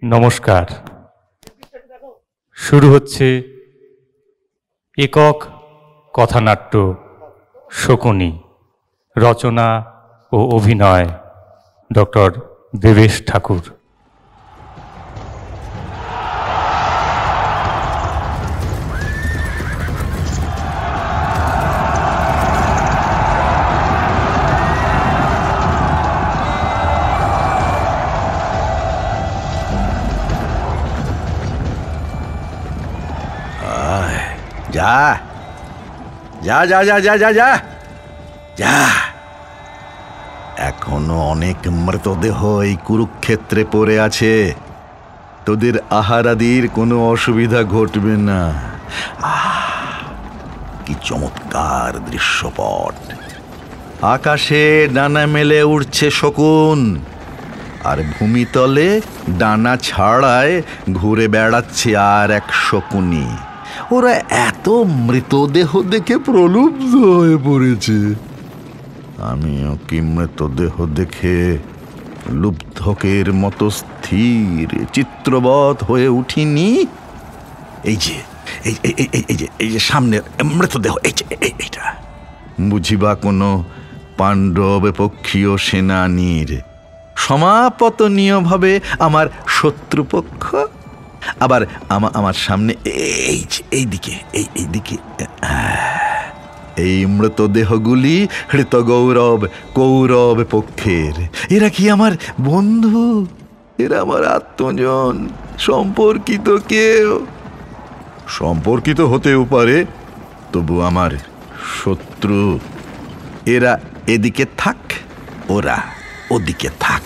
নমস্কার। শুরু হচ্ছে একক কথানাট্য শকুনি। রচনা ও অভিনয় ডক্টর দেবেশ ঠাকুর। যা যা যা যা যা যা যা যা এখনো অনেক মৃতদেহ এই কুরুক্ষেত্রে পড়ে আছে। তোদের আহারাদির কোনো অসুবিধা ঘটবে না। কি চমৎকার দৃশ্যপট! আকাশে ডানা মেলে উঠছে শকুন, আর ভূমিতলে ডানা ছাড়ায় ঘুরে বেড়াচ্ছে আর এক শকুনি। ওরা এত মৃতদেহ দেখে প্রলুব্ধ হয়ে পড়েছে। আমিও কি মৃতদেহ দেখে লুব্ধকের মতো স্থির চিত্রবৎ হয়ে উঠিনি? এই যে এই যে সামনের মৃতদেহ, এইটা বুঝিবা কোনো পাণ্ডব পক্ষীয় সেনানীর সমাপতনীয় ভাবে আমার শত্রুপক্ষ, আবার আমার সামনে এইদিকে এই মৃতদেহগুলি হৃতগৌরব কৌরব পক্ষের। এরা কি আমার বন্ধু? এরা আমার আত্মজন, সম্পর্কিত কেউ? সম্পর্কিত হতেও পারে, তবু আমার শত্রু। এরা এদিকে থাক, ওরা ওদিকে থাক,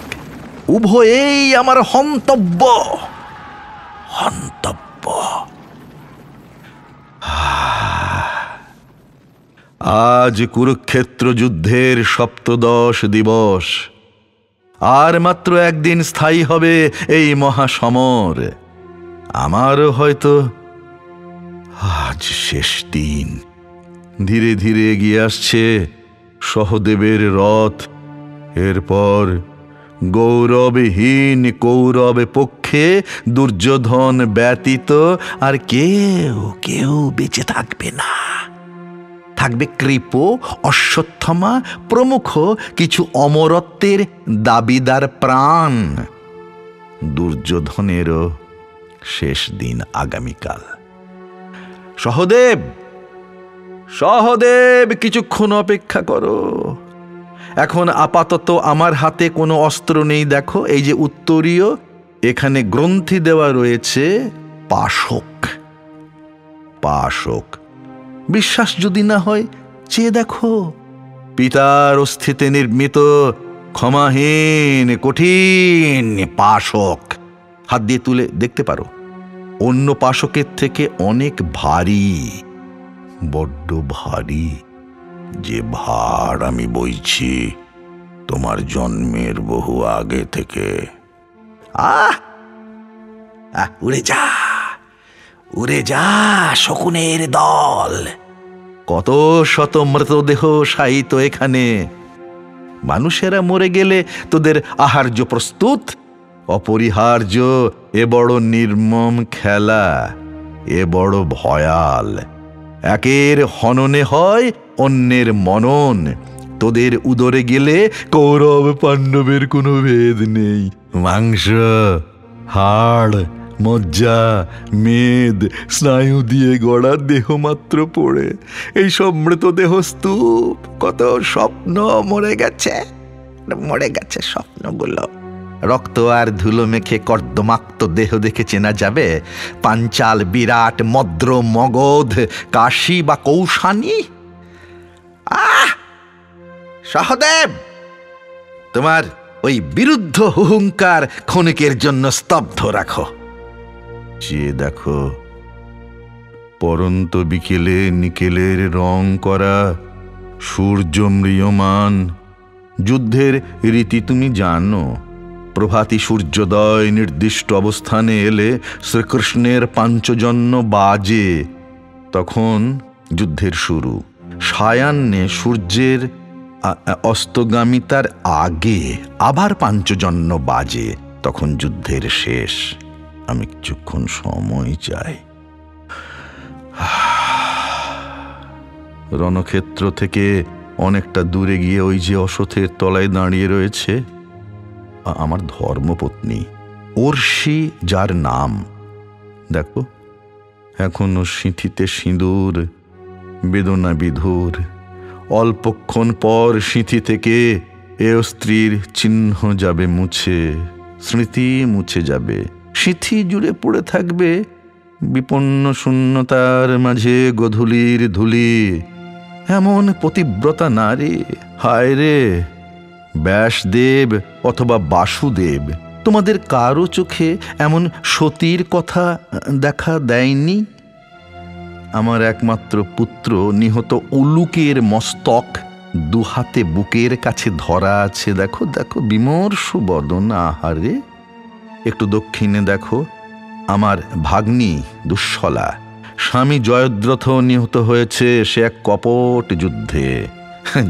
উভয়েই আমার হন্তব্য। আজ কুরুক্ষেত্র যুদ্ধের সপ্তদশ দিবস। আর মাত্র একদিন স্থায়ী হবে এই মহাসমর। আমারও হয়তো আজ শেষ দিন। ধীরে ধীরে এগিয়ে আসছে সহদেবের রথ। এরপর গৌরবহীন কৌরব পক্ষে দুর্যোধন ব্যতীত আর কেউ বেঁচে থাকবে না। থাকবে কৃপ, অশ্বত্থামা প্রমুখ কিছু অমরত্বের দাবিদার প্রাণ। দুর্যোধনেরও শেষ দিন আগামীকাল। সহদেব, কিছুক্ষণ অপেক্ষা করো। এখন আপাতত আমার হাতে কোনো অস্ত্র নেই। দেখো, এই যে উত্তরীয়, এখানে গ্রন্থি দেওয়া রয়েছে পাশক। বিশ্বাস যদি না হয় চেয়ে দেখো, পিতার অস্থিতে নির্মিত ক্ষমাহীন কঠিন পাশক। হাত দিয়ে তুলে দেখতে পারো, অন্য পাশকের থেকে অনেক ভারী, বড্ড ভারী। যে ভার আমি বইছি তোমার জন্মের বহু আগে থেকে। উড়ে যা শকুনের দল। কত শত মৃতদেহ শায়িত এখানে। মানুষেরা মরে গেলে তোদের আহার্য প্রস্তুত? অপরিহার্য এ বড় নির্মম খেলা, এ বড় ভয়াল। একের হননে হয় অন্যের মনন। তোদের উদরে গেলে কৌরব পাণ্ডবের কোনো ভেদ নেই। মাংস, হাড়, মজ্জা, মেদ, স্নায়ু দিয়ে গড়া দেহ মাত্র পড়ে এই সব মৃতদেহ স্তূপ। কত স্বপ্ন মরে গেছে স্বপ্নগুলো। রক্ত আর ধুলো মেখে কর্দমাক্ত দেহ দেখে চেনা যাবে পাঞ্চাল, বিরাট, মদ্র, মগধ, কাশী বা কৌশানী? সহদেব, তোমার ওই বিরুদ্ধ হুহুঙ্কার ক্ষণিকের জন্য স্তব্ধ রাখো। যে দেখো, পরন্ত বিকেলে নিকেলের রং করা সূর্য ম্রিয়মান। যুদ্ধের রীতি তুমি জানো। প্রভাতী সূর্যোদয় নির্দিষ্ট অবস্থানে এলে শ্রীকৃষ্ণের পাঞ্চজন্য বাজে, তখন যুদ্ধের শুরু। সায়াহ্নে সূর্যের অস্তগামিতার আগে আবার পাঞ্চজন্য বাজে, তখন যুদ্ধের শেষ। আমি কিছুক্ষণ সময় চাই। রণক্ষেত্র থেকে অনেকটা দূরে গিয়ে ওই যে অশ্বত্থের তলায় দাঁড়িয়ে রয়েছে আমার ধর্মপত্নী অর্ষি, যার নাম দেখো এখনো সিঁথিতে সিঁদুর, বেদনা বিধুর। অল্পক্ষণ পর সিঁথি থেকে এ স্ত্রীর চিহ্ন যাবে মুছে, স্মৃতি মুছে যাবে, সিঁথি জুড়ে পড়ে থাকবে বিপন্ন শূন্যতার মাঝে গোধূলির ধূলি। এমন পতিব্রতা নারী, হায় রে! ব্যাসদেব অথবা বাসুদেব তোমাদের কারো চোখে এমন সতীর কথা দেখা দেয়নি? আমার একমাত্র পুত্র নিহত উলুকের মস্তক দুহাতে বুকের কাছে ধরা আছে। দেখো দেখো বিমর্ষ বদন, আহারে! একটু দক্ষিণে দেখো আমার ভাগ্নী দুঃশলা, স্বামী জয়দ্রথ নিহত হয়েছে সে এক কপট যুদ্ধে।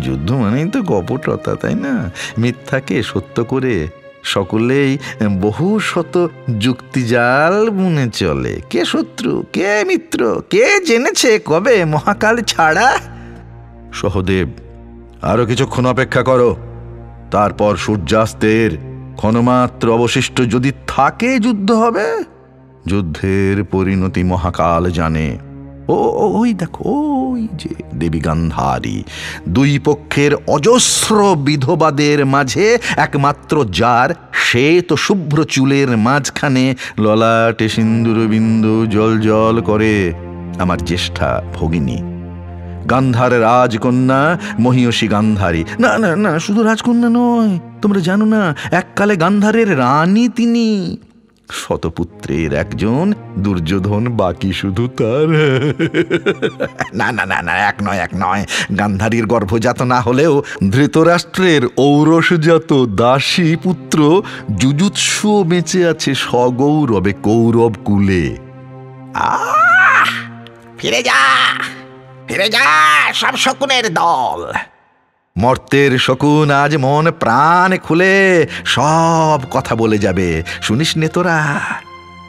যুদ্ধ মানেই তো কপটতা, তাই না? মিথ্যাকে সত্য করে সকলেই বহু শত যুক্তিজাল বুনে চলে। কে শত্রু, কে মিত্র, কে জেনেছে কবে মহাকাল ছাড়া? সহদেব, আরো কিছুক্ষণ অপেক্ষা করো, তারপর সূর্যাস্তের ক্ষণমাত্র অবশিষ্ট যদি থাকে যুদ্ধ হবে। যুদ্ধের পরিণতি মহাকাল জানে। ওই দেখো, ওই যে দেবী গান্ধারী, দুই পক্ষের অজস্র বিধবাদের মাঝে একমাত্র যার শ্বেত শুভ্র চুলের মাঝখানে ললাটে সিন্দুর বিন্দু জল জল করে, আমার জ্যেষ্ঠা ভগিনী গান্ধার রাজকন্যা মহিয়সী গান্ধারী। না না না, শুধু রাজকন্যা নয়, তোমরা জানো না, এককালে গান্ধারের রানী তিনি। শতপুত্রের একজন, দুর্যোধন বাকি শুধু তার। না না না না, এক নয় এক নয়, গান্ধারীর গর্ভজাত না হলেও ধৃতরাষ্ট্রের ঔরসজাত দাসী পুত্র যুযুৎসু বেঁচে আছে সগৌরবে কৌরব কুলে। ফিরে যা, ফিরে যা সব শকুনের দল। মর্তের শকুন আজ মন প্রাণ খুলে সব কথা বলে যাবে, শুনিস নে তোরা?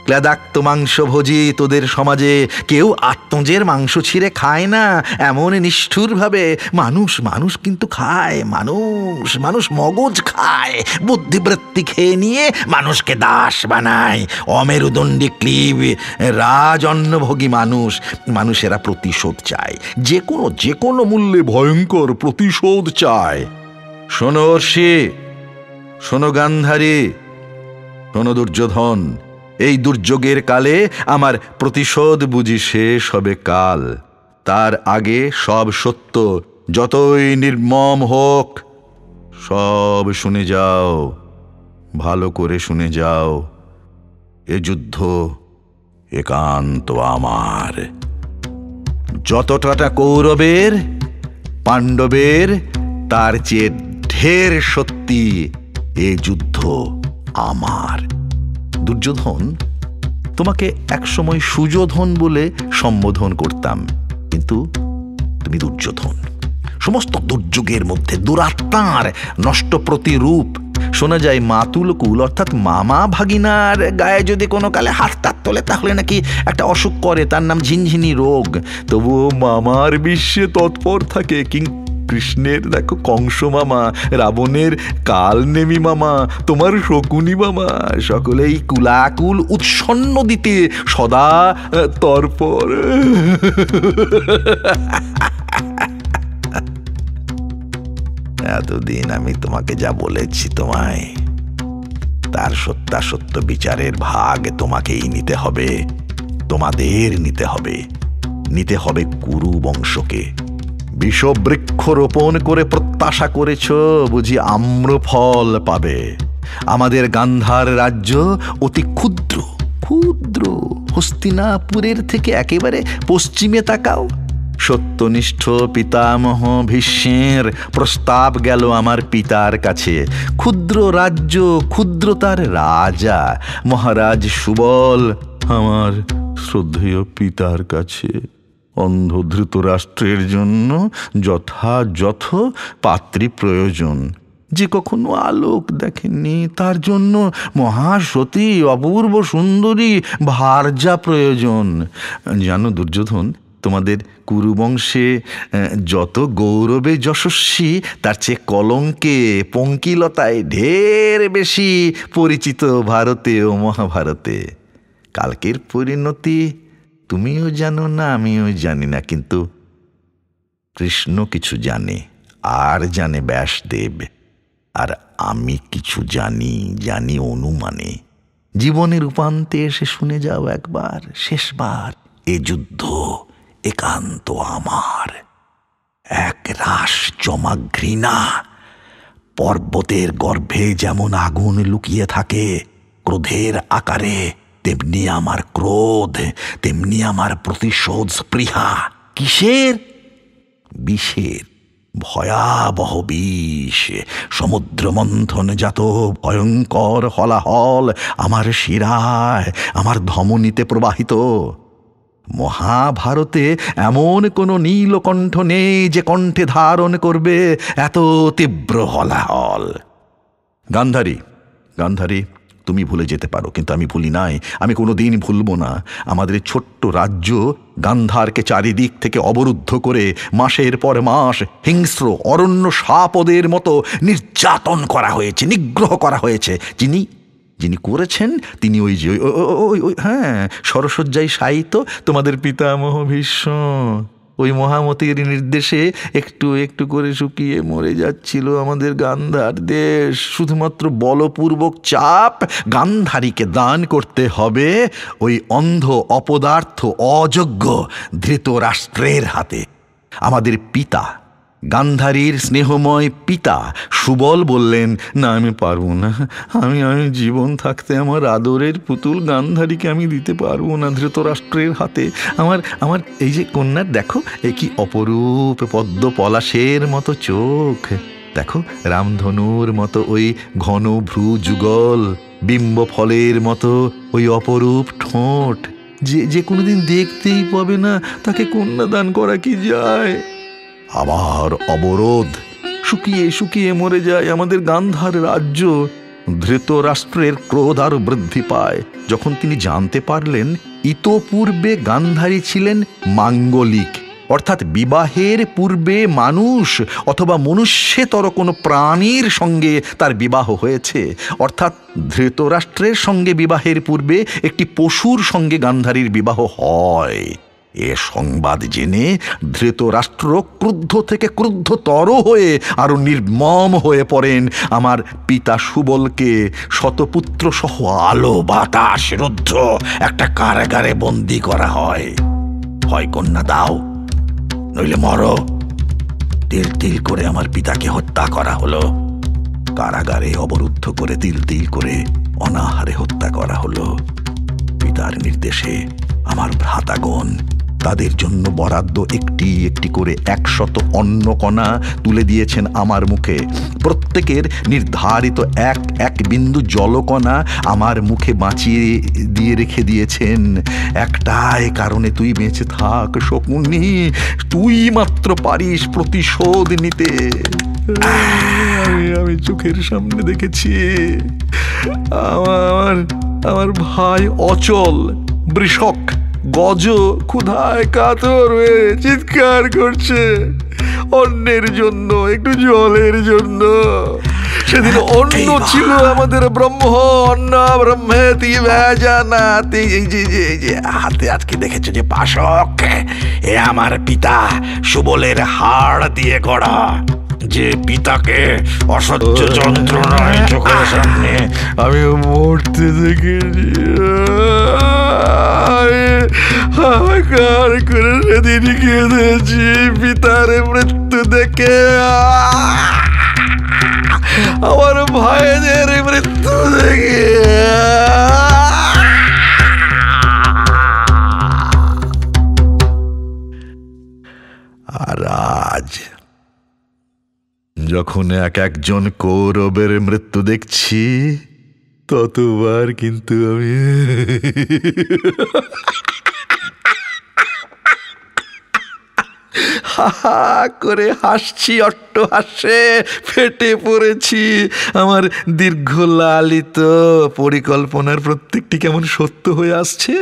ক্লেদাক্ত মাংস ভোজি তোদের সমাজে কেউ আত্মজের মাংস ছিঁড়ে খায় না এমন নিষ্ঠুর ভাবে। মানুষ মানুষ কিন্তু খায়, মানুষ মানুষ মগজ খায়, বুদ্ধিবৃত্তি খেয়ে নিয়ে মানুষকে দাস বানায়। অমেরুদণ্ডী ক্লীব রাজ অন্নভোগী মানুষ, মানুষেরা প্রতিশোধ চায়, যে কোনো মূল্যে ভয়ঙ্কর প্রতিশোধ চায়। শোনো অর্ষি, শোনো গান্ধারী, শোনো দুর্যোধন, এই দুর্যোগের কালে আমার প্রতিশোধ বুঝি শেষ হবে কাল। তার আগে সব সত্য যতই নির্মম হোক সব শুনে যাও, ভালো করে শুনে যাও। এ যুদ্ধ একান্ত আমার। যতটা কৌরবের পাণ্ডবের তার চেয়ে ঢের সত্যি এ যুদ্ধ আমার। দুর্যোধন, তোমাকে একসময় সুযোধন বলে সম্বোধন করতাম, কিন্তু তুমি দুর্যোধন। সমস্ত দুর্যোগের মধ্যে দুরাত্মার নষ্ট প্রতিরূপ। শোনা যায় মাতুলকুল অর্থাৎ মামা ভাগিনার গায়ে যদি কোনো কালে হাত তোলে তাহলে নাকি একটা অসুখ করে, তার নাম ঝিনঝিনি রোগ। তবুও মামার বিশ্বে তৎপর থাকে। কৃষ্ণের দেখো কংস মামা, রাবণের কালনেমি মামা, তোমার শকুনি মামা, সকলেই কুলাকুল উৎসন্ন দিতে সদা তৎপর। এতদিন আমি তোমাকে যা বলেছি তোমায়, তার সত্যাসত্য বিচারের ভাগ তোমাকেই নিতে হবে, তোমাদের নিতে হবে, নিতে হবে কুরু বংশকে। বিষবৃক্ষ রোপণ করে প্রত্যাশা করেছ বুঝি আম্রফল পাবে। আমাদের গান্ধার রাজ্য অতি ক্ষুদ্র ক্ষুদ্র, হস্তিনাপুরের থেকে একেবারে পশ্চিমে তাকাও। সত্যনিষ্ঠ পিতামহ ভীষ্মের প্রস্তাব গেল আমার পিতার কাছে। ক্ষুদ্র রাজ্য, ক্ষুদ্র তার রাজা মহারাজ সুবল আমার শ্রদ্ধেয় পিতার কাছে। অন্ধ ধৃতরাষ্ট্রের জন্য যথাযথ পাত্রী প্রয়োজন। যে কখনো আলোক দেখেননি, তার জন্য মহাসতী অপূর্ব সুন্দরী ভার্যা প্রয়োজন। জানো দুর্যোধন, তোমাদের কুরুবংশে যত গৌরবে যশস্বী, তার চেয়ে কলঙ্কে পঙ্কিলতায় ঢের বেশি পরিচিত ভারতে ও মহাভারতে। কালকের পরিণতি তুমিও জানো না, আমিও জানি না, কিন্তু কৃষ্ণ কিছু জানে, আর জানে ব্যাসদেব। আর আমি কিছু জানি অনুমানে। জীবনের উপান্তে এসে শুনে যাও একবার, শেষবার, এ যুদ্ধ একান্ত আমার। এক রাস জমা ঘৃণা। পর্বতের গর্ভে যেমন আগুন লুকিয়ে থাকে ক্রোধের আকারে, তেমনি আমার ক্রোধ, তেমনি আমার প্রতিশোধ স্পৃহা। কিসের? বিষের, ভয়াবহ বিষ। সমুদ্র মন্থন জাত ভয়ঙ্কর হলাহল আমার শিরায়, আমার ধমনীতে প্রবাহিত। মহাভারতে এমন কোনো নীলকণ্ঠ নেই যে কণ্ঠে ধারণ করবে এত তীব্র হলাহল। গান্ধারী, গান্ধারী, তুমি ভুলে যেতে পারো, কিন্তু আমি ভুলি নাই, আমি কোনোদিন ভুলব না। আমাদের ছোট্ট রাজ্য গান্ধারকে চারিদিক থেকে অবরুদ্ধ করে মাসের পর মাস হিংস্র অরণ্য সাপদের মতো নির্যাতন করা হয়েছে, নিগ্রহ করা হয়েছে। যিনি করেছেন তিনি ওই যে হ্যাঁ, সরসজ্জায় শায়িত তোমাদের পিতামহ ভীষ্ম। ওই মহামতির নির্দেশে একটু একটু করে শুকিয়ে মরে যাচ্ছিল আমাদের গান্ধার দেশ। শুধুমাত্র বলপূর্বক চাপ গান্ধারীকে দান করতে হবে ওই অন্ধ অপদার্থ অযোগ্য ধৃতরাষ্ট্রের হাতে। আমাদের পিতা, গান্ধারীর স্নেহময় পিতা সুবল বললেন, না আমি পারবো না, আমি জীবন থাকতে আমার আদরের পুতুল গান্ধারীকে আমি দিতে পারবো না ধৃতরাষ্ট্রের হাতে। আমার এই যে কন্যার দেখো, এ কি অপরূপ পদ্ম পলাশের মতো চোখ, দেখো রামধনুর মতো ওই ঘন ভ্রু যুগল, বিম্ব ফলের মতো ওই অপরূপ ঠোঁট। যে কোনোদিন দেখতেই পাবে না, তাকে কন্যাদান করা কি যায়? আবার অবরোধ, শুকিয়ে শুকিয়ে মরে যায় আমাদের গান্ধার রাজ্য। ধৃতরাষ্ট্রের ক্রোধ আরো বৃদ্ধি পায় যখন তিনি জানতে পারলেন ইতোপূর্বে গান্ধারী ছিলেন মাঙ্গলিক, অর্থাৎ বিবাহের পূর্বে মানুষ অথবা মনুষ্যেতর কোনো প্রাণীর সঙ্গে তার বিবাহ হয়েছে। অর্থাৎ ধৃতরাষ্ট্রের সঙ্গে বিবাহের পূর্বে একটি পশুর সঙ্গে গান্ধারীর বিবাহ হয়। এ সংবাদ জেনে ধৃতরাষ্ট্র ক্রুদ্ধ থেকে ক্রুদ্ধতর হয়ে আরো নির্মম হয়ে পড়েন। আমার পিতা সুবলকে শতপুত্র সহ আলো বাতাস রুদ্ধ একটা কারাগারে বন্দী করা হয়। হয় কন্যা দাও, নইলে মরো। তিল তিল করে আমার পিতাকে হত্যা করা হলো। কারাগারে অবরুদ্ধ করে তিল তিল করে অনাহারে হত্যা করা হলো। পিতার নির্দেশে আমার ভ্রাতাগণ তাদের জন্য বরাদ্দ একটি একটি করে 100 অন্নকণা তুলে দিয়েছেন আমার মুখে। প্রত্যেকের নির্ধারিত এক এক বিন্দু জলকণা আমার মুখে বাঁচিয়ে দিয়ে রেখে দিয়েছেন। একটাই কারণে, তুই বেঁচে থাক শকুনি, তুই মাত্র পারিস প্রতিশোধ নিতে। আমি চোখের সামনে দেখেছি আমার ভাই অচল, বৃষক, গজ ক্ষুধায় কাতর হয়ে চিৎকার করছে অন্যের জন্য, একটু জলের জন্য। সেদিন অন্ন ছিল আমাদের ব্রহ্ম, অন্ন ব্রহ্মেতি ভেজানাতি। এই যে হাতে আজকে দেখেছো যে পাশক, এ আমার পিতা সুবলের হাড় দিয়ে গড়া। যে পিতাকে অসহ্য যন্ত্রণায় চোখের সামনে আমি মরতে দেখেছি, হাহাকার করে সেদিন কেঁদেছি পিতার মৃত্যু দেখে, আমার ভাইদের মৃত্যু দেখে। আর আজ যখন এক একজন কৌরবের মৃত্যু দেখছি, ততবার কিন্তু আমি হা হা করে হাসছি, অট্টহাস্যে ফেটে পড়েছি। আমার দীর্ঘ লালিত পরিকল্পনার প্রত্যেকটি কেমন সত্য হয়ে আসছে।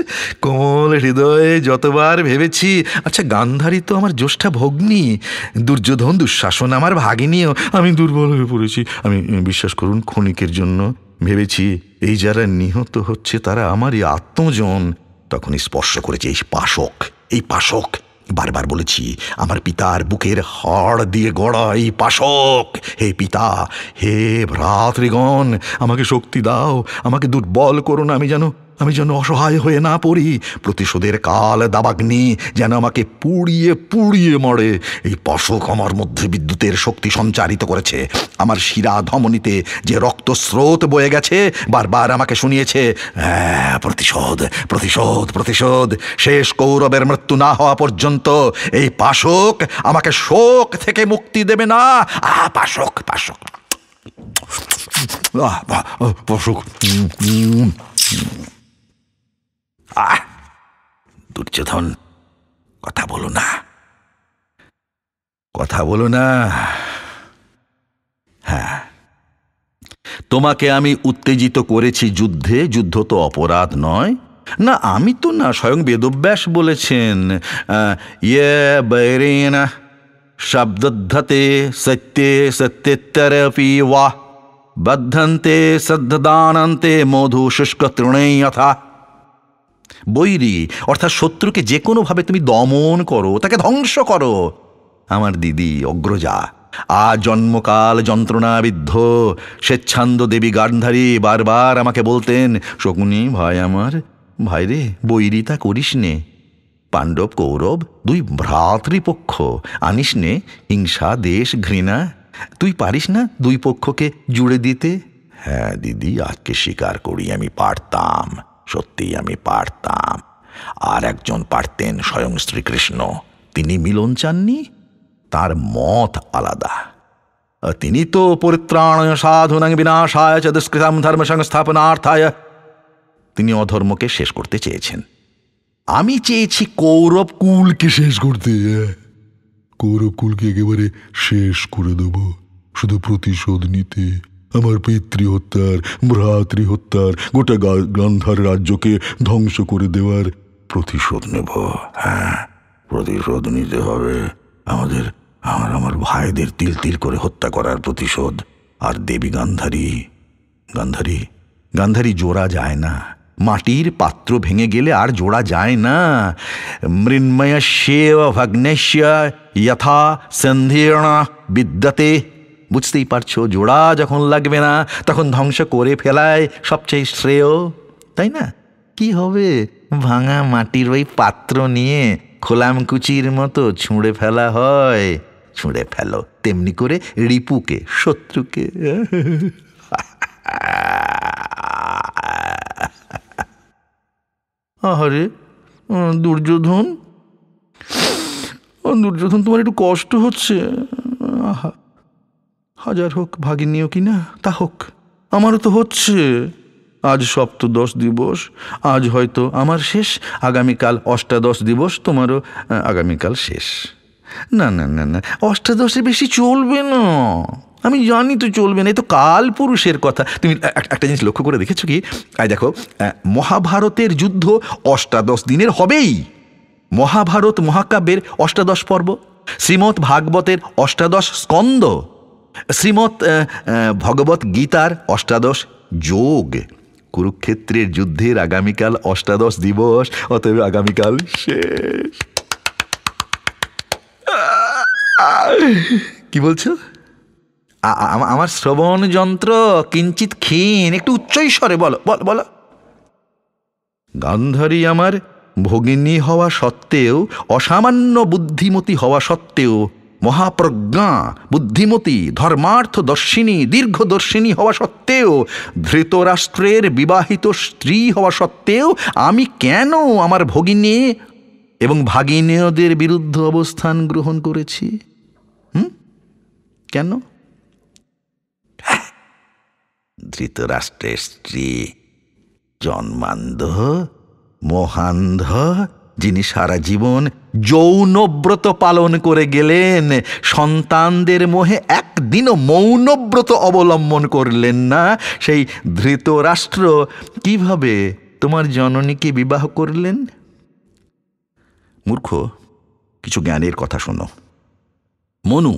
কোমল হৃদয়ে যতবার ভেবেছি, আচ্ছা গান্ধারী তো আমার জ্যেষ্ঠা ভগ্নী, দুর্যোধন দুঃশাসন আমার ভাগিনীও, আমি দুর্বল হয়ে পড়েছি। আমি বিশ্বাস করুন ক্ষণিকের জন্য ভেবেছি এই যারা নিহত হচ্ছে তারা আমারই আত্মজন। তখনই স্পর্শ করেছে এই পাশক। বারবার বলেছি, আমার পিতার বুকের হাড় দিয়ে গড়া এই পাশক। হে পিতা, হে ভ্রাতৃগণ, আমাকে শক্তি দাও, আমাকে দুর্বল করো না, আমি যেন অসহায় হয়ে না পড়ি। প্রতিশোধের কাল দাবাগ্নি যেন আমাকে পুড়িয়ে পুড়িয়ে মরে। এই পাশক আমার মধ্যে বিদ্যুতের শক্তি সঞ্চারিত করেছে। আমার শিরা ধমনীতে যে রক্তস্রোত বয়ে গেছে বারবার আমাকে শুনিয়েছে, প্রতিশোধ প্রতিশোধ প্রতিশোধ। শেষ কৌরবের মৃত্যু না হওয়া পর্যন্ত এই পাশক আমাকে শোক থেকে মুক্তি দেবে না। পাশক পাশক পাশক। দুর্যোধন, কথা বলো না। হ্যাঁ, তোমাকে আমি উত্তেজিত করেছি যুদ্ধে। যুদ্ধ তো অপরাধ নয়। না, আমি তো না, স্বয়ং বেদব্যাস বলেছেন, ইয়ে বৈরেন শব্দধতে সত্যে সত্যেত্তরপি ওয়া বদ্ধন্তে সদ্দানন্তে মধু শুষ্ক তৃণে যথা। বৈরী অর্থাৎ শত্রুকে যে কোনোভাবে তুমি দমন করো, তাকে ধ্বংস করো। আমার দিদি অগ্রজা জন্মকাল যন্ত্রণাবিদ্ধ স্বেচ্ছান্দ দেবী গান্ধারী বারবার আমাকে বলতেন, শকুনি ভাই আমার, ভাইরে বৈরিতা করিস নে। পাণ্ডব কৌরব দুই ভ্রাতৃপক্ষ, আনিস নে হিংসা দেশ ঘৃণা। তুই পারিস না দুই পক্ষকে জুড়ে দিতে? হ্যাঁ দিদি, আজকে স্বীকার করি আমি পারতাম, সত্যিই আমি পারতাম। আর একজন পারতেন, স্বয়ং শ্রীকৃষ্ণ। তিনি মিলন চাননি, তার মত আলাদা। তিনি তো পরিত্রাণায় সাধুনাং বিনাশায় চ দুষ্কৃতাম ধর্ম সংস্থাপনার্থায়, তিনি অধর্মকে শেষ করতে চেয়েছেন। আমি চেয়েছি কৌরব কুলকে শেষ করতে। কৌরব কুলকে একেবারে শেষ করে দেব, শুধু প্রতিশোধ নিতে। আমার পিতৃহত্যার, ভ্রাতৃহত্যার, গোটা গান্ধার রাজ্যকে ধ্বংস করে দেওয়ার প্রতিশোধ নেব। হ্যাঁ, প্রতিশোধ নিতে হবে। আমার ভাইদের তিল তিল করে হত্যা করার প্রতিশোধ। আর দেবী গান্ধারী জোড়া যায় না। মাটির পাত্র ভেঙে গেলে আর জোড়া যায় না। মৃন্ময়স্যেব ভগ্নস্য যথা সন্ধীর্ণা বিদ্যতে। বুঝতেই পারছো, জোড়া যখন লাগবে না তখন ধ্বংস করে ফেলায় সবচেয়ে শ্রেয়, তাই না? কি হবে, ভাঙা মাটির ওই পাত্র নিয়ে খোলামকুচির মতো ছুঁড়ে ফেলা হয়। ছুঁড়ে ফেলো, তেমনি করে রিপুকে, শত্রুকে। আরে দুর্যোধন, তোমার একটু কষ্ট হচ্ছে। হাজার হোক ভাগিনীও কি না, তা হোক, আমারও তো হচ্ছে। আজ সপ্তদশ দিবস, আজ হয়তো আমার শেষ, আগামীকাল অষ্টাদশ দিবস, তোমারও আগামীকাল শেষ। না না না না, অষ্টাদশে বেশি চলবে না। আমি জানি তো চলবে না, এই তো কাল পুরুষের কথা। তুমি একটা জিনিস লক্ষ্য করে দেখেছো কি? দেখো, মহাভারতের যুদ্ধ অষ্টাদশ দিনের হবেই। মহাভারত মহাকাব্যের অষ্টাদশ পর্ব, শ্রীমৎ ভাগবতের অষ্টাদশ স্কন্দ, শ্রীমৎ ভগবত গীতার অষ্টাদশ যোগ। কুরুক্ষেত্রের যুদ্ধের আগামীকাল অষ্টাদশ দিবস, অতএব আগামীকাল শেষ। কি বলছো? আমার শ্রবণ যন্ত্র কিঞ্চিত ক্ষীণ, একটু উচ্চস্বরে বলো বলো। গান্ধারী আমার ভগিনী হওয়া সত্ত্বেও, অসামান্য বুদ্ধিমতী হওয়া সত্ত্বেও, মহাপ্রজ্ঞা বুদ্ধিমতী ধর্মার্থ দর্শিনী দীর্ঘদর্শিনী হওয়া সত্ত্বেও, ধৃতরাষ্ট্রের বিবাহিত স্ত্রী হওয়া সত্ত্বেও আমি কেন আমার ভগিনী এবং ভাগিনীয়দের বিরুদ্ধে অবস্থান গ্রহণ করেছি? কেন? ধৃতরাষ্ট্রের স্ত্রী জন্মান্ধ, মহান্ধ, যিনি সারা জীবন যৌনব্রত পালন করে গেলেন, সন্তানদের মোহে একদিনও মৌনব্রত অবলম্বন করলেন না, সেই ধৃতরাষ্ট্র কিভাবে তোমার জননীকে বিবাহ করলেন? মূর্খ, কিছু জ্ঞানের কথা শোনো। মনু,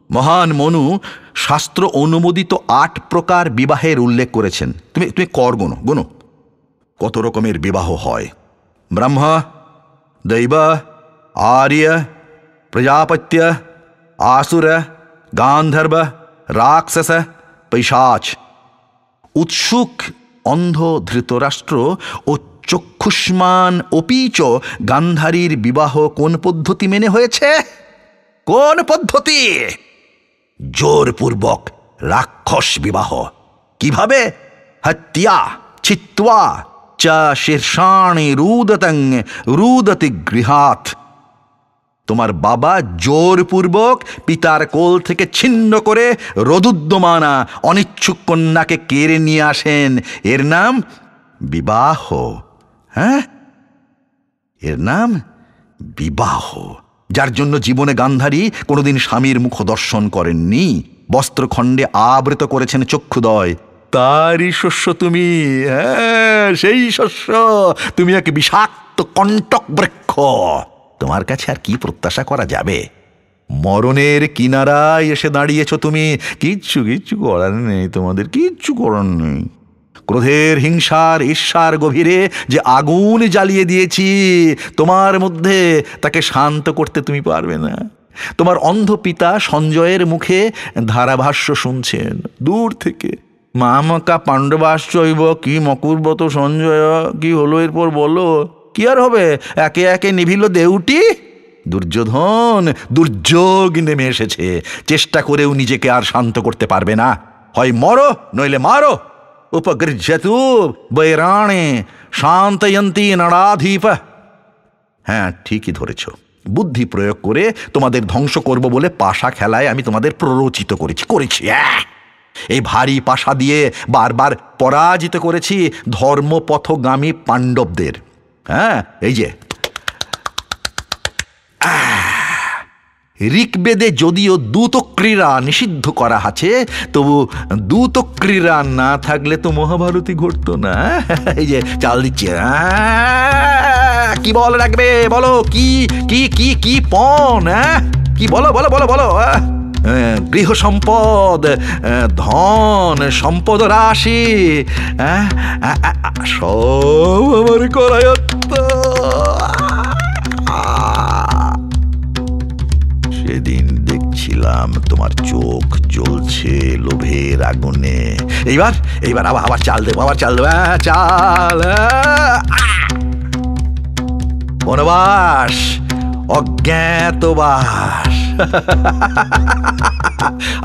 মহান মনু শাস্ত্র অনুমোদিত 8 প্রকার বিবাহের উল্লেখ করেছেন। তুমি কর গোনো কত রকমের বিবাহ হয়। ব্রহ্মা, দৈব, আর্য, প্রজাপত্য, আসুর, গান্ধর্ব, রাক্ষস, পৈশাচ। উৎসুক অন্ধ ধৃতরাষ্ট্র ও চক্ষুষ্মান অপিচ গান্ধারীর বিবাহ কোন পদ্ধতি মেনে হয়েছে? কোন পদ্ধতি? জোরপূর্বক রাক্ষস বিবাহ। কিভাবে? হত্যা ছিত্ত্বা চ শীর্ষাণি রুদতি গৃহাৎ। তোমার বাবা জোরপূর্বক পিতার কোল থেকে ছিন্ন করে রোদুদ্যমানা অনিচ্ছুক কন্যাকে কেড়ে নিয়ে আসেন। এর নাম বিবাহ। হ্যাঁ, এর নাম বিবাহ। যার জন্য জীবনে গান্ধারী কোনোদিন স্বামীর মুখ দর্শন করেননি, বস্ত্রখণ্ডে আবৃত করেছেন চক্ষুদয়। তারই শস্য তুমি। হ্যাঁ, সেই শস্য। তুমি এক বিষাক্ত কণ্টক বৃক্ষ। তোমার কাছে আর কি প্রত্যাশা করা যাবে? মরণের কিনারায় এসে দাঁড়িয়েছ তুমি। কিচ্ছু করার নেই, তোমাদের কিচ্ছু করার নেই। ক্রোধের, হিংসার, ঈর্ষার গভীরে যে আগুন জ্বালিয়ে দিয়েছি তোমার মধ্যে, তাকে শান্ত করতে তুমি পারবে না। তোমার অন্ধ পিতা সঞ্জয়ের মুখে ধারাভাষ্য শুনছেন দূর থেকে। মামকা পাণ্ডবাশ্চৈব কি মকুর্বত সঞ্জয়। কি হলো এরপর বলো? কি আর হবে? একে একে নিভিল দেউটি। দুর্যোধন দুর্যোগ নেমে এসেছে। চেষ্টা করেও নিজেকে আর শান্ত করতে পারবে না। হয় মরো নইলে মারো। উপগৃহ্যতু বৈরাণে শান্তয়ন্তী নরাধীপ। হ্যাঁ, ঠিকই ধরেছ। বুদ্ধি প্রয়োগ করে তোমাদের ধ্বংস করব বলে পাশা খেলায় আমি তোমাদের প্ররোচিত করেছি। এই ভারী পাশা দিয়ে বারবার পরাজিত করেছি ধর্মপথগামী পাণ্ডবদের। হ্যাঁ, এই যে ঋগ্বেদে যদিও দ্যুতক্রীড়া নিষিদ্ধ করা আছে, তবু দ্যুতক্রীড়া না থাকলে তো মহাভারতই ঘটতো না। এই যে চাল দিচ্ছে। কি বল রাখবে? বলো কি কি কি কি পণ? কি বলো বলো বলো বলো। গৃহ সম্পদ, ধন সম্পদ রাশি, সব আমার করায়ত্ত। সেদিন দেখছিলাম তোমার চোখ জ্বলছে লোভের আগুনে। এইবার আবার চাল দেবো, চাল। বনবাস, অজ্ঞাতবাস।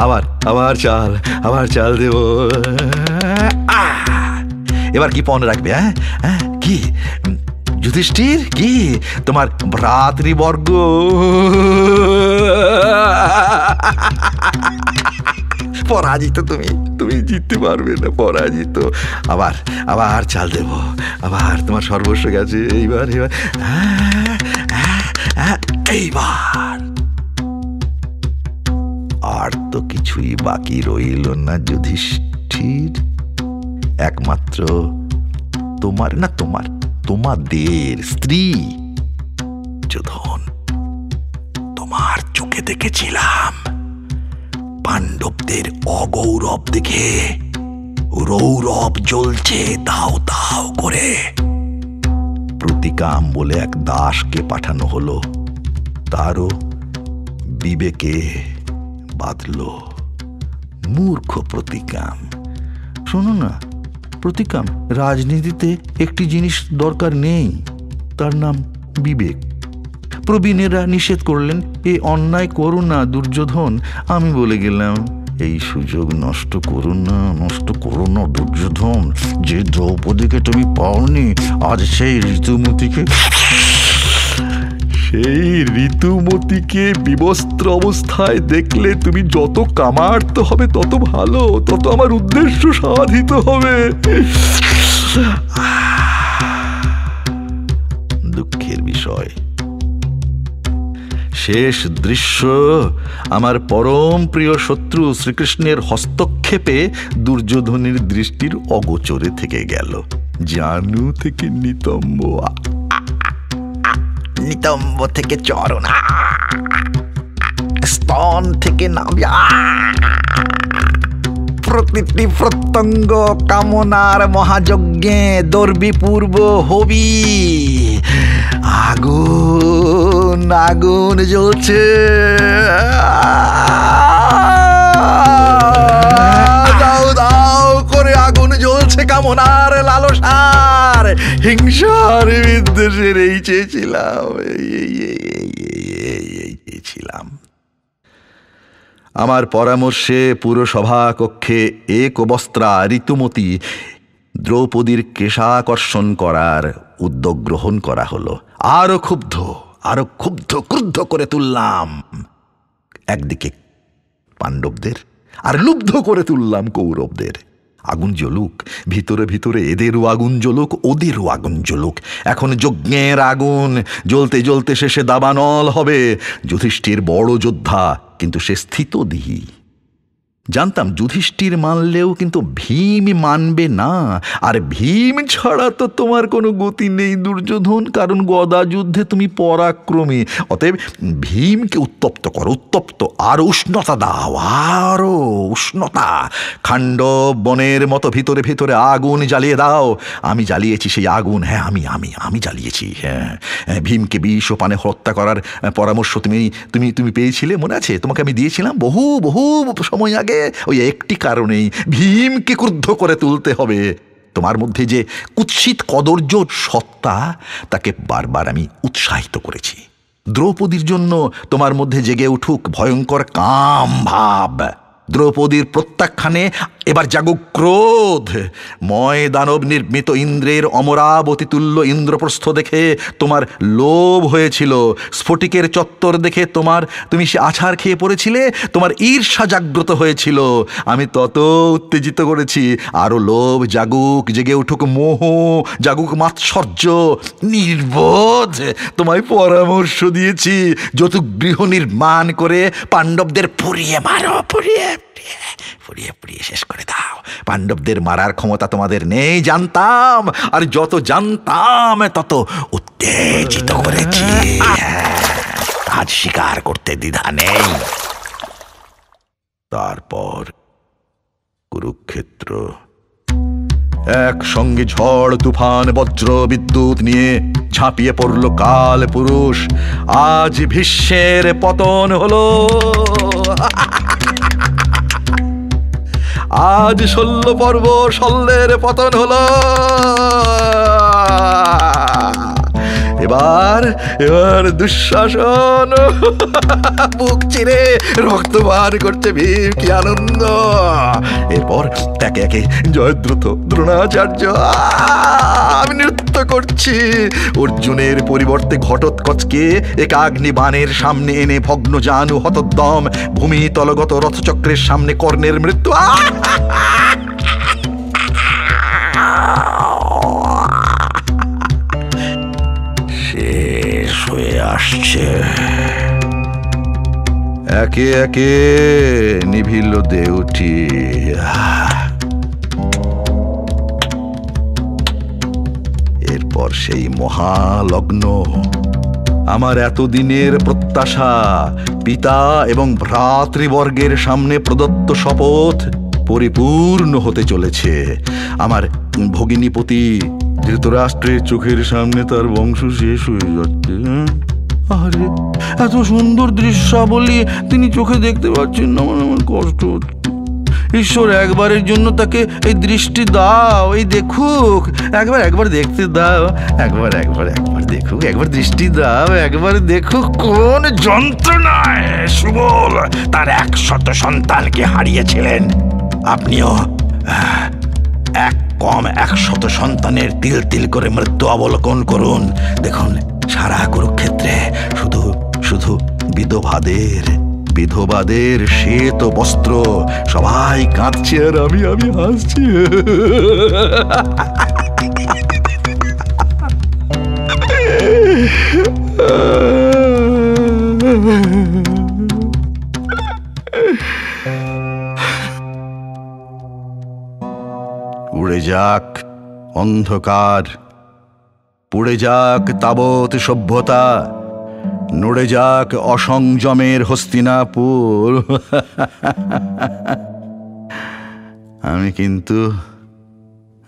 আবার চাল দেব। এবার কি পণ রাখবে? কি যুধিষ্ঠির? কি তোমার ভ্রাতৃবর্গ? পরাজিত তুমি জিততে পারবে না, পরাজিত। আবার চাল দেব, আবার তোমার সর্বস্ব গেছে। এইবার আর তো কিছুই বাকি রইল না যুধিষ্ঠির। একমাত্র তোমাদের স্ত্রী যোধন। তোমার চোখে দেখেছিলাম পাণ্ডবদের অগৌরব দেখে রৌরব জ্বলছে দাও দাও করে। প্রতিকাম বলে এক দাসকে পাঠানো হলো, তারও বিবেকে বাঁধল। মূর্খ প্রতিকাম। শোনো না প্রতিকাম, রাজনীতিতে একটি জিনিস দরকার নেই, তার নাম বিবেক। প্রবীণেরা নিষেধ করলেন, এ অন্যায় করো না দুর্যোধন। আমি বলে গেলাম, এই সুযোগ নষ্ট করো না দুর্যোধন। যে দ্রৌপদীকে তুমি পাওনি, আজ সেই ঋতুমতিকে বিবস্ত্র অবস্থায় দেখলে তুমি যত কামার্ত হবে তত ভালো, তত আমার উদ্দেশ্য সাধিত হবে। দুঃখের বিষয়, শেষ দৃশ্য আমার পরম প্রিয় শত্রু শ্রীকৃষ্ণের হস্তক্ষেপে দুর্যোধনের দৃষ্টির অগোচরে থেকে গেল। জানু থেকে নিতম্ব, নিতম্ব থেকে চরণ, স্তন থেকে নাভি, প্রতিটি প্রত্যঙ্গ কামনার মহাযজ্ঞে দর্বিপূর্ব হবি। আগুন আগুন জ্বলছে, দাও দাও করে আগুন জ্বলছে কামনার লালসার হিংসার বিদ্বেষের। এই চেয়েছিলাম, এই চেয়েছিলাম। আমার পরামর্শে পুরসভা কক্ষে এক অবস্ত্রা ঋতুমতী দ্রৌপদীর কেশাকর্ষণ করার উদ্যোগ গ্রহণ করা হলো। আরো ক্রুদ্ধ করে তুললাম একদিকে পাণ্ডবদের, আর লুব্ধ করে তুললাম কৌরবদের। আগুন জ্বলুক, ভিতরে ভিতরে এদেরও আগুন জ্বলুক, ওদেরও আগুন জ্বলুক। এখন যজ্ঞের আগুন জ্বলতে জ্বলতে শেষে দাবানল হবে। যুধিষ্ঠির বড় যোদ্ধা, কিন্তু সে স্থিতদেহী। জানতাম যুধিষ্ঠির মানলেও কিন্তু ভীম মানবে না, আর ভীম ছাড়া তো তোমার কোনো গতি নেই দুর্যোধন, কারণ গদা যুদ্ধে তুমি পরাক্রমী। অতএব ভীমকে উত্তপ্ত করো, উত্তপ্ত, আর উষ্ণতা দাও, আরো উষ্ণতা। খাণ্ডব বনের মতো ভিতরে ভিতরে আগুন জ্বালিয়ে দাও। আমি জ্বালিয়েছি সেই আগুন, হ্যাঁ আমি জ্বালিয়েছি। হ্যাঁ, ভীমকে বিষ ও পানে হত্যা করার পরামর্শ তুমি পেয়েছিলে, মনে আছে? তোমাকে আমি দিয়েছিলাম বহু সময় আগে। ওই একটি কারণেই ভীমকে ক্রুদ্ধ করে তুলতে হবে। তোমার মধ্যে যে কুৎসিত কদর্য সত্তা, তাকে বারবার আমি উৎসাহিত করেছি। দ্রৌপদীর জন্য তোমার মধ্যে জেগে উঠুক ভয়ঙ্কর কাম ভাব। দ্রৌপদীর প্রত্যাখ্যানে এবার জাগুক ক্রোধ। ময় দানব নির্মিত ইন্দ্রের অমরাবতী তুল্য ইন্দ্রপ্রস্থ দেখে তোমার লোভ হয়েছিল। স্ফটিকের চত্বর দেখে তুমি সে আছাড় খেয়ে পড়েছিলে, তোমার ঈর্ষা জাগ্রত হয়েছিল। আমি তত উত্তেজিত করেছি, আরো লোভ জাগুক, জেগে উঠুক মোহ, জাগুক মাৎসর্য। নির্বোধ, তোমায় পরামর্শ দিয়েছি যৌতুক গৃহ নির্মাণ করে পাণ্ডবদের পুড়িয়ে মারো, পুড়িয়ে শেষ করে দাও। পাণ্ডবদের মারার ক্ষমতা তোমাদের নেই জানতাম, আর যত জানতাম তত উত্তেজিত করেছি। আজ স্বীকার করতে দ্বিধা নেই। তারপর কুরুক্ষেত্র। একসঙ্গে ঝড় তুফান বজ্র বিদ্যুৎ নিয়ে ঝাঁপিয়ে পড়ল কাল পুরুষ। আজ ভীষ্মের পতন হলো। আজ শল্য পর্ব শল্যের পতন হলো। এবার দুঃশাসন বুক চিরে রক্ত বার করছে ভীম, কি আনন্দ! এরপর একে একে জয়দ্রথ, দ্রোণাচার্য, আমি নৃত্য করছি। অর্জুনের পরিবর্তে ঘটোৎকচকে একাগ্নি বাণের সামনে এনে ভগ্ন জানু হতোদ্যম ভূমি তলগত রথচক্রের সামনে কর্ণের মৃত্যু। শেষ হয়ে আসছে। একে একে নিভিল দেউটি। এরপর সেই মহালগ্ন। আমার এতদিনের প্রত্যাশা, পিতা এবং ভ্রাতৃবর্গের সামনে প্রদত্ত শপথ পরিপূর্ণ হতে চলেছে। আমার ভগিনীপতি ধৃতরাষ্ট্রের চোখের সামনে তার বংশ শেষ হয়ে যাচ্ছে। আরে এত সুন্দর দৃশ্যাবলী তিনি চোখে দেখতে পাচ্ছেন না, আমার কষ্ট হচ্ছে। ঈশ্বর, একবারের জন্য তাকে এই দৃষ্টি দাও, এই দেখুক, একবার দেখতে দাও, একবার দেখুক, একবার দৃষ্টি দাও, একবার দেখুক কোন যন্ত্রণায় সুবল তার 100 সন্তানকে হারিয়েছিলেন। আপনিও এক কম 100 সন্তানের তিল তিল করে মৃত্যু অবলোকন করুন। দেখুন, সারা কুরুক্ষেত্রে শুধু বিধবাদের শ্বেত বস্ত্র, সবাই কাঁদছে আর আমি হাসছি। যাক অন্ধকার, পুড়ে যাক তাবৎ সভ্যতা, নড়ে যাক অসংযমের হস্তিনাপুর।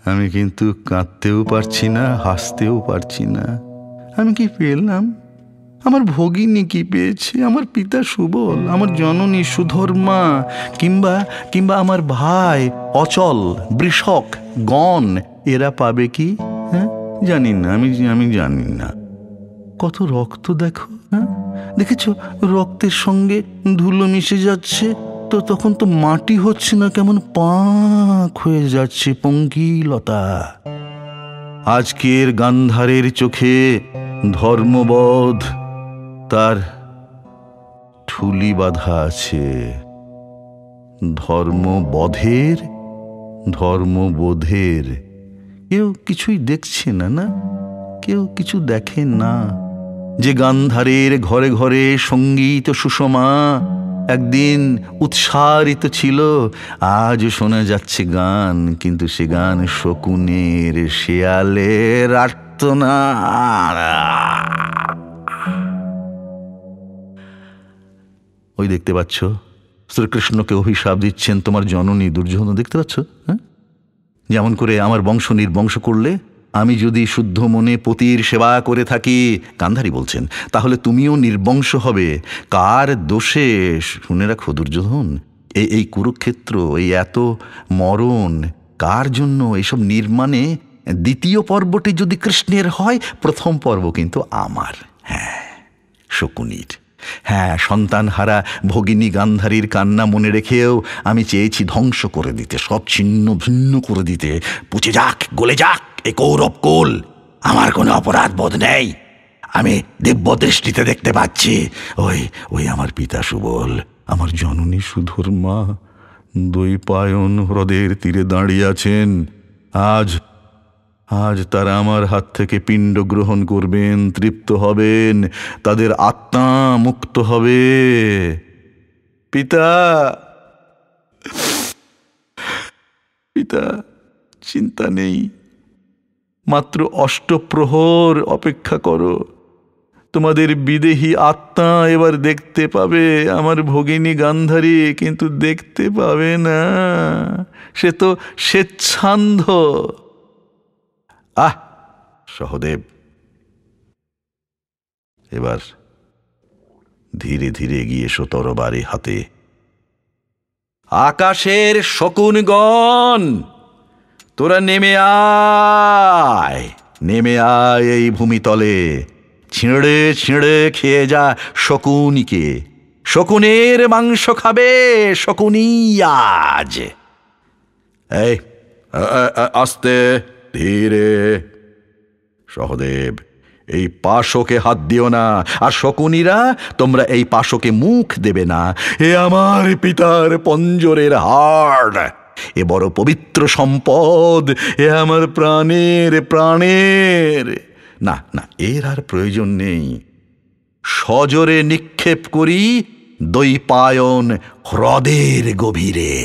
আমি কিন্তু কাঁদতেও পারছি না, হাসতেও পারছি না। আমি কি পেলাম? আমার ভগিনী কি পেয়েছে? আমার পিতা সুবল, আমার জননী সুধর্মা, কিংবা আমার ভাই অচল, বৃষক, গণ, এরা পাবে কি? হ্যাঁ, জানি না, আমি জানি না। কত রক্ত দেখো, হ্যাঁ দেখেছো? রক্তের সঙ্গে ধুলো মিশে যাচ্ছে, তো তখন তো মাটি হচ্ছে না, কেমন পাঁক হয়ে যাচ্ছে পঙ্কিলতা। আজকের গান্ধারের চোখে ধর্মবোধ তার ঠুলি বাঁধা আছে। ধর্মবোধের কেউ কিছুই দেখছে না, না কেউ কিছু দেখে না। যে গান্ধারের ঘরে ঘরে সঙ্গীত সুষমা একদিন উৎসারিত ছিল, আজ শোনা যাচ্ছে গান, কিন্তু সে গান শকুনের, শেয়ালের আর্তনাদ। ওই দেখতে পাচ্ছ, শ্রীকৃষ্ণকে অভিশাপ দিচ্ছেন তোমার জননী দুর্যোধন, দেখতে পাচ্ছ? হ্যাঁ, যেমন করে আমার বংশ নির্বংশ করলে, আমি যদি শুদ্ধ মনে পতির সেবা করে থাকি, গান্ধারী বলছেন, তাহলে তুমিও নির্বংশ হবে। কার দোষে? শুনে রাখো দুর্যোধন, এই কুরুক্ষেত্র, এই এত মরণ কার জন্য? এইসব নির্মাণে দ্বিতীয় পর্বটি যদি কৃষ্ণের হয়, প্রথম পর্ব কিন্তু আমার। হ্যাঁ, শকুনির। হ্যাঁ, সন্তানহারা ভগিনী গান্ধারীর কান্না মনে রেখেও আমি চেয়েছি ধ্বংস করে দিতে, সব ছিন্ন ভিন্ন করে দিতে। পুঁচে যাক, গলে যাক এই কৌরব কুল। আমার কোনো অপরাধ বোধ নেই। আমি দিব্য দৃষ্টিতে দেখতে পাচ্ছি, ওই আমার পিতা সুবল, আমার জননী সুধর্মা দ্বৈপায়ন হ্রদের তীরে দাঁড়িয়ে আছেন। আজ তারা আমার হাত থেকে পিণ্ড গ্রহণ করবেন, তৃপ্ত হবেন, তাদের আত্মা মুক্ত হবে। পিতা, চিন্তা নেই, মাত্র অষ্টপ্রহর অপেক্ষা করো। তোমাদের বিদেহী আত্মা এবার দেখতে পাবে আমার ভগিনী গান্ধারী, কিন্তু দেখতে পাবে না, সে তো স্বেচ্ছান্ধ। সহদেব, এবার ধীরে ধীরে এগিয়ে এসো তরবারি হাতে। আকাশের শকুনগণ, তোরা নেমে আয় এই ভূমিতলে, ছিঁড়ে ছিঁড়ে খেয়ে যা শকুনিকে। শকুনের মাংস খাবে শকুনি আজ। এই আস্তে ধীরে। সহদেব, এই পাশকে হাত দিও না, আর শকুনিরা, তোমরা এই পাশকে মুখ দেবে না। এ আমার পিতার পঞ্জরের হাড়, এ বড় পবিত্র সম্পদ, এ আমার প্রাণের। না, এর আর প্রয়োজন নেই। সজোরে নিক্ষেপ করি দৈপায়ন হ্রদের গভীরে।